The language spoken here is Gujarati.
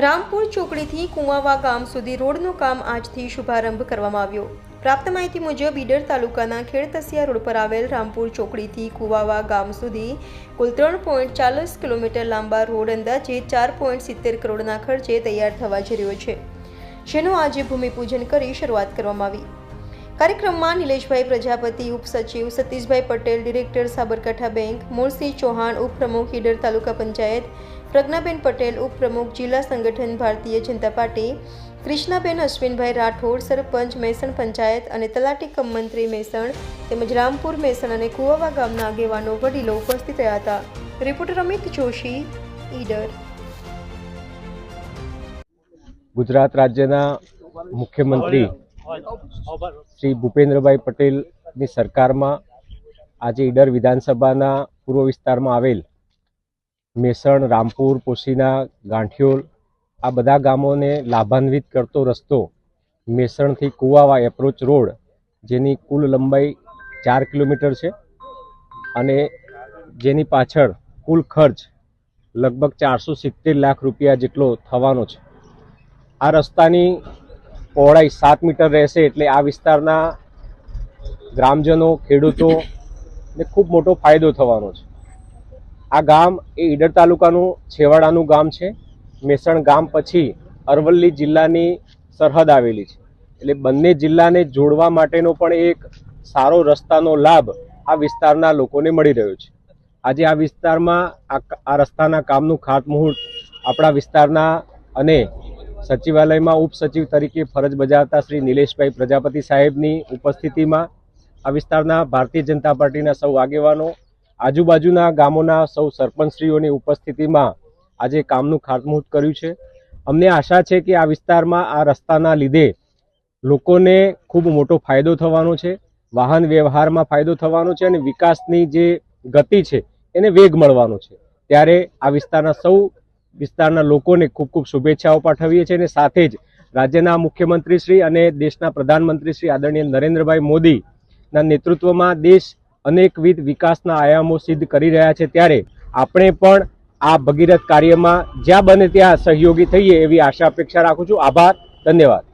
રામપુર ચોકડીથી કુંવાવા ગામ સુધી રોડનું કામ આજથી શુભારંભ કરવામાં આવ્યો। પ્રાપ્ત માહિતી મુજબ ઈડર તાલુકાના ખેડતસિયા રોડ પર આવેલ રામપુર ચોકડીથી કુંવાવા ગામ સુધી કુલ 3.40 કિલોમીટર લાંબા રોડ અંદાજે 4.70 કરોડના ખર્ચે તૈયાર થવા જઈ રહ્યો છે, જેનું આજે ભૂમિપૂજન કરી શરૂઆત કરવામાં આવી। કાર્યક્રમમાં નિલેશભાઈ પ્રજાપતિ, ઉપસચિવ સતીશભાઈ પટેલ, ડિરેક્ટર સાબરકાંઠા બેંક, મૂળસિંહ ચૌહાણ, ઉપપ્રમુખ ઈડર તાલુકા પંચાયત, પ્રજ્ઞાબેન પટેલ, ઉપપ્રમુખ જિલ્લા સંગઠન ભારતીય જનતા પાર્ટી, કૃષ્ણાબેન અશ્વિનભાઈ રાઠોડ, સરપંચ મેસણ પંચાયત અને તલાટી કમ મંત્રી મેસણ તેમજ રામપુર, મેસણ અને કુંવાવા ગામના આગેવાનો વડીલો ઉપસ્થિત રહ્યા હતા। રિપોર્ટર અમિત જોશી, ઈડર। ગુજરાત રાજ્યના મુખ્યમંત્રી શ્રી ભૂપેન્દ્રભાઈ પટેલની સરકારમાં આજે ઈડર વિધાનસભાના પૂર્વ વિસ્તારમાં આવેલ મેસણ, રામપુર, પોશીના, ગાંઠિયોલ આ બધા ગામોને લાભાન્વિત કરતો રસ્તો મેસણથી કુંવાવા એપ્રોચ રોડ, જેની કુલ લંબાઈ 4 કિલોમીટર છે અને જેની પાછળ કુલ ખર્ચ લગભગ 470 લાખ રૂપિયા જેટલો થવાનો છે। આ રસ્તાની પહોળાઈ 7 મીટર રહેશે, એટલે આ વિસ્તારના ગ્રામજનો, ખેડૂતોને ખૂબ મોટો ફાયદો થવાનો છે। આ ગામ એ ઈડર તાલુકાનું છેવાડાનું ગામ છે। મેસણ ગામ પછી અરવલ્લી જિલ્લાની સરહદ આવેલી છે, એટલે બંને જિલ્લાને જોડવા માટેનો પણ એક સારો રસ્તાનો લાભ આ વિસ્તારના લોકોને મળી રહ્યો છે। આજે આ વિસ્તારમાં આ રસ્તાના કામનું ખાતમુહૂર્ત આપણા વિસ્તારના અને સચિવાલયમાં ઉપસચિવ તરીકે ફરજ બજાવતા શ્રી નિલેશભાઈ પ્રજાપતિ સાહેબની ઉપસ્થિતિમાં આ વિસ્તારના ભારતીય જનતા પાર્ટીના સૌ આગેવાનો, આજુબાજુના ગામોના સૌ સરપંચશ્રીઓની ઉપસ્થિતિમાં આજે કામનું ખાતમુહૂર્ત કર્યું છે। અમને આશા છે કે આ વિસ્તારમાં આ રસ્તાના લીધે લોકોને ખૂબ મોટો ફાયદો થવાનો છે, વાહન વ્યવહારમાં ફાયદો થવાનો છે અને વિકાસની જે ગતિ છે એને વેગ મળવાનો છે। ત્યારે આ વિસ્તારના લોકોને ખૂબ ખૂબ શુભેચ્છાઓ પાઠવીએ છીએ અને સાથે જ રાજ્યના મુખ્યમંત્રી શ્રી અને દેશના પ્રધાનમંત્રી શ્રી આદરણીય નરેન્દ્રભાઈ મોદીના નેતૃત્વમાં દેશ અનેકવિધ વિકાસના આયામો સિદ્ધ કરી રહ્યા છે, ત્યારે આપણે પણ આ ભગીરથ કાર્યમાં જ્યાં બને ત્યાં સહયોગી થઈએ એવી આશા અપેક્ષા રાખું છું। આભાર, ધન્યવાદ।